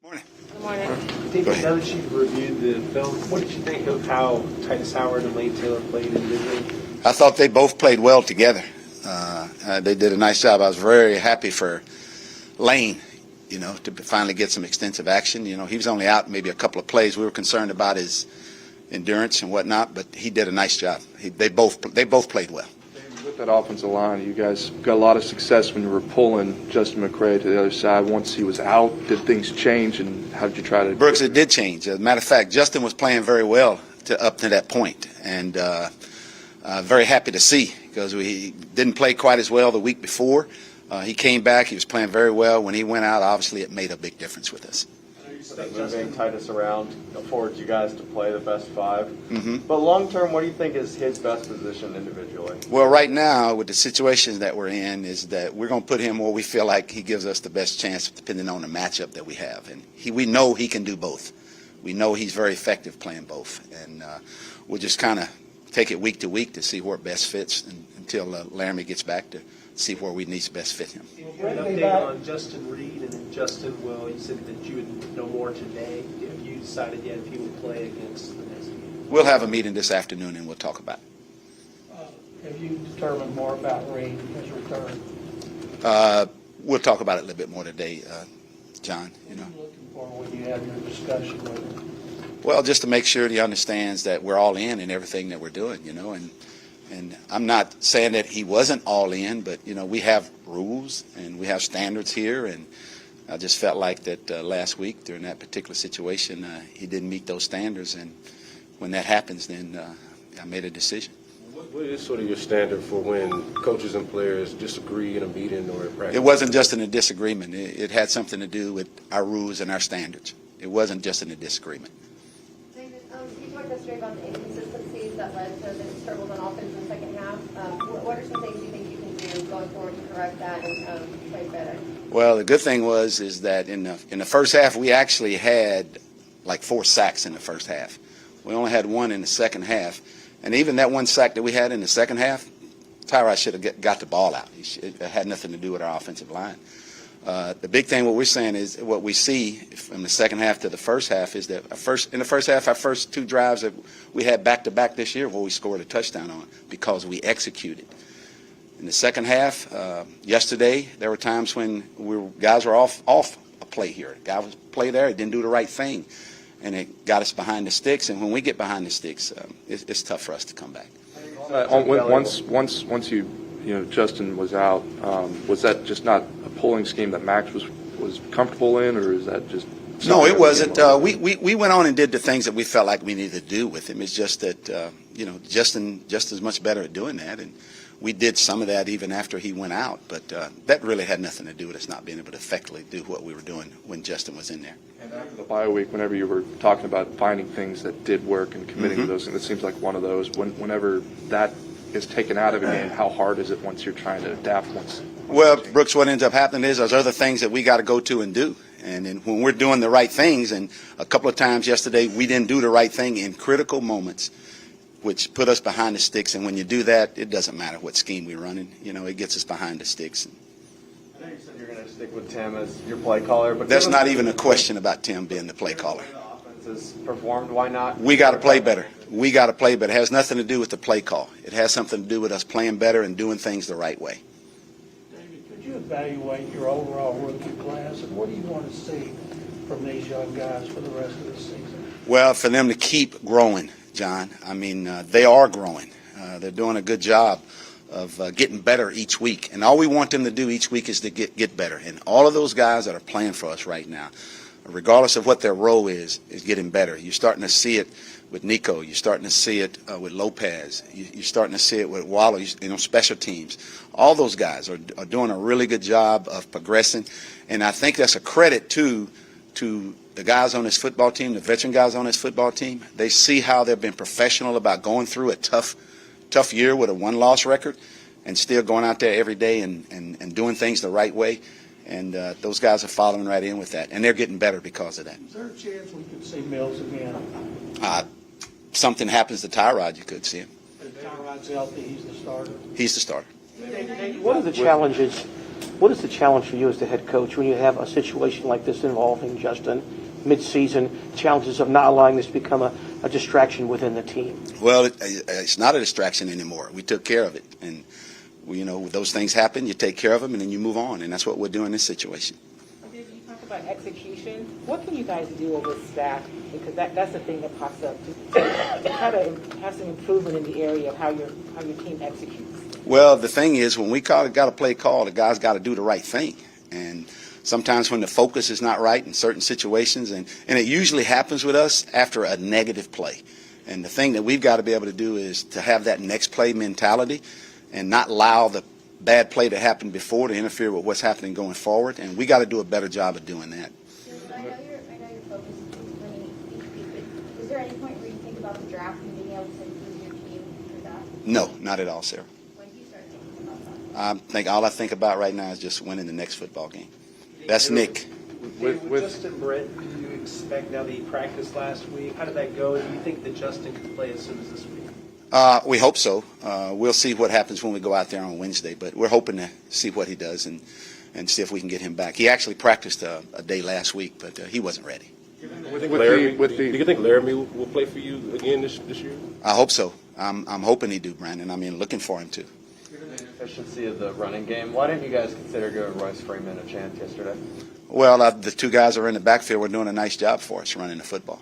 Morning. Good morning. David, now that you've reviewed the film, what did you think of how Titus Howard and Lane Taylor played individually? I thought they both played well together. They did a nice job. I was very happy for Lane, to finally get some extensive action. He was only out maybe a couple of plays. We were concerned about his endurance and whatnot, but he did a nice job. They both played well. With that offensive line, you guys got a lot of success when you were pulling Justin McCray to the other side. Once he was out, did things change, and how did you try to? Brooks, it did change. As a matter of fact, Justin was playing very well up to that point, and very happy to see because we didn't play quite as well the week before. He came back. He was playing very well. When he went out, obviously it made a big difference with us. Moving Titus around affords you guys to play the best five. Mm-hmm. But long term, what do you think is his best position individually? Well, right now, with the situation that we're in, is that we're going to put him where we feel like he gives us the best chance, depending on the matchup that we have. And we know he can do both. We know he's very effective playing both. And we'll just kind of take it week to week to see where it best fits until Laramie gets back to see where we need to best fit him. An update on Justin Reed and then Justin Will. You said that you would know more today. Have you decided yet if he would play against the next game? We'll have a meeting this afternoon and we'll talk about it. Have you determined more about Reed, his return? We'll talk about it a little bit more today, John. What are you looking for when you have your discussion with him? Well, just to make sure he understands that we're all in everything that we're doing, and I'm not saying that he wasn't all in, but, we have rules and we have standards here, and I just felt like that last week during that particular situation, he didn't meet those standards, and when that happens, then I made a decision. What is sort of your standard for when coaches and players disagree in a meeting or in practice? It wasn't just in a disagreement. It had something to do with our rules and our standards. It wasn't just in a disagreement. David, you talked yesterday about the inconsistencies that led to the struggles on offense in the second half. What are some things you think you can do going forward to correct that and play better? Well, the good thing is that in the first half, we actually had like 4 sacks in the first half. We only had 1 in the second half. And even that 1 sack that we had in the second half, Tyrod should have got the ball out. It had nothing to do with our offensive line. The big thing, what we're saying is, what we see from the second half to the first half is that in the first half, our first 2 drives that we had back-to-back this year, where we scored a touchdown on because we executed. In the second half, yesterday, there were times when guys were off a play here. A guy was play there, he didn't do the right thing, and it got us behind the sticks. And when we get behind the sticks, it's tough for us to come back. Once Justin was out, was that just not a pulling scheme that Max was comfortable in, or is that just? No, it wasn't. We went on and did the things that we felt like we needed to do with him. It's just that Justin's much better at doing that, and we did some of that even after he went out. But that really had nothing to do with us not being able to effectively do what we were doing when Justin was in there. And after the bye week, whenever you were talking about finding things that did work and committing to those things, it seems like one of those. Whenever that is taken out of a game, how hard is it once you're trying to adapt? Well, Brooks, what ends up happening is there's other things that we got to go to and do. And then when we're doing the right things, and a couple of times yesterday we didn't do the right thing in critical moments, which put us behind the sticks. And when you do that, it doesn't matter what scheme we're running. It gets us behind the sticks. I know you said you're going to stick with Tim as your play caller, but that's not even a question about Tim being the play caller. The offense has performed. Why not? We got to play better. We got to play better. It has nothing to do with the play call. It has something to do with us playing better and doing things the right way. David, could you evaluate your overall rookie class, and what do you want to see from these young guys for the rest of the season? Well, for them to keep growing, John. I mean, they are growing. They're doing a good job of getting better each week. And all we want them to do each week is to get better. And all of those guys that are playing for us right now, regardless of what their role is getting better. You're starting to see it with Nico. You're starting to see it with Lopez. You're starting to see it with Waller, special teams. All those guys are doing a really good job of progressing. And I think that's a credit to the guys on this football team, the veteran guys on this football team. They see how they've been professional about going through a tough year with a 1-loss record and still going out there every day and doing things the right way. And those guys are following right in with that, and they're getting better because of that. Is there a chance we could see Mills again? Something happens to Tyrod, you could see him. If Tyrod's healthy, he's the starter. He's the starter. What are the challenges What is the challenge for you as the head coach when you have a situation like this involving Justin mid-season, challenges of not allowing this to become a distraction within the team? Well, it's not a distraction anymore. We took care of it. And, those things happen, you take care of them, and then you move on. And that's what we'll do in this situation. You talk about execution. What can you guys do over staff? Because that's the thing that pops up to try to have some improvement in the area of how your team executes. Well, the thing is, when we got a play call, the guys got to do the right thing. And sometimes when the focus is not right in certain situations, and it usually happens with us after a negative play. And the thing that we've got to be able to do is to have that next play mentality and not allow the bad play to happen before to interfere with what's happening going forward. And we got to do a better job of doing that. I know your focus is winning each week, but is there any point where you think about the draft and being able to improve your team through that? No, not at all, Sarah. When do you start thinking about that? All I think about right now is just winning the next football game. That's Nick. With Justin Brent, do you expect, now that he practiced last week, how did that go? Do you think that Justin could play as soon as this week? We hope so. We'll see what happens when we go out there on Wednesday, but we're hoping to see what he does and see if we can get him back. He actually practiced a day last week, but he wasn't ready. Do you think Laramie will play for you again this year? I hope so. I'm hoping he do, Brandon. I mean, looking for him to. Given the inefficiency of the running game, why didn't you guys consider giving Royce Freeman a chance yesterday? Well, the two guys that are in the backfield were doing a nice job for us running the football.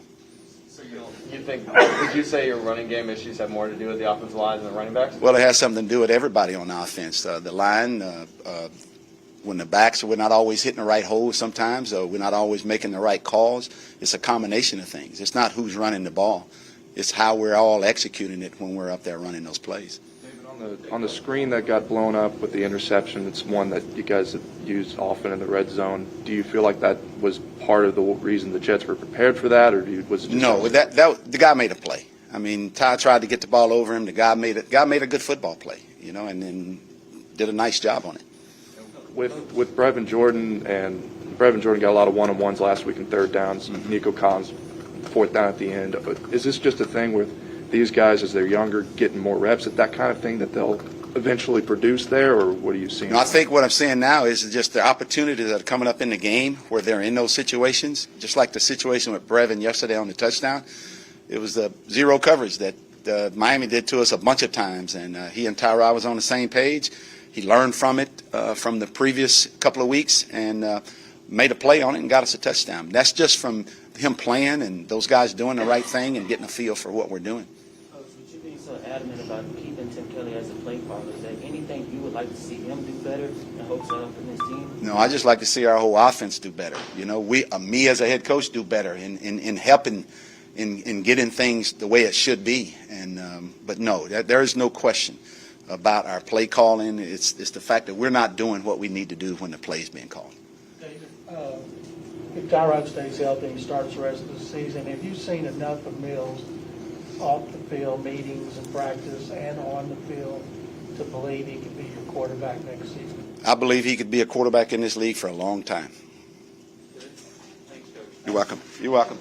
So you think, would you say your running game issues have more to do with the offensive line than the running backs? Well, it has something to do with everybody on offense. The line, when the backs, we're not always hitting the right hole sometimes, we're not always making the right calls. It's a combination of things. It's not who's running the ball. It's how we're all executing it when we're up there running those plays. David, on the screen that got blown up with the interception, it's one that you guys have used often in the red zone. Do you feel like that was part of the reason the Jets were prepared for that, or was it just No, the guy made a play. I mean, Ty tried to get the ball over him. The guy made a good football play, and then did a nice job on it. With Brevin Jordan got a lot of one-on-ones last week in third downs. Nico Collins, fourth down at the end. Is this just a thing with these guys, as they're younger, getting more reps at that kind of thing that they'll eventually produce there, or what are you seeing? No, I think what I'm seeing now is just the opportunities that are coming up in the game where they're in those situations, just like the situation with Brevin yesterday on the touchdown. It was the zero coverage that Miami did to us a bunch of times, and he and Tyrod was on the same page. He learned from it from the previous couple of weeks and made a play on it and got us a touchdown. That's just from him playing and those guys doing the right thing and getting a feel for what we're doing. Coach, with you being so adamant about keeping Tim Culley as a play caller, is there anything you would like to see him do better in hopes of helping his team? No, I just like to see our whole offense do better. Me as a head coach do better in helping in getting things the way it should be. But no, there is no question about our play calling. It's the fact that we're not doing what we need to do when the play is being called. David, if Tyrod stays healthy and starts the rest of the season, have you seen enough of Mills off the field, meetings and practice, and on the field to believe he could be your quarterback next season? I believe he could be a quarterback in this league for a long time. Thanks, Coach. You're welcome. You're welcome.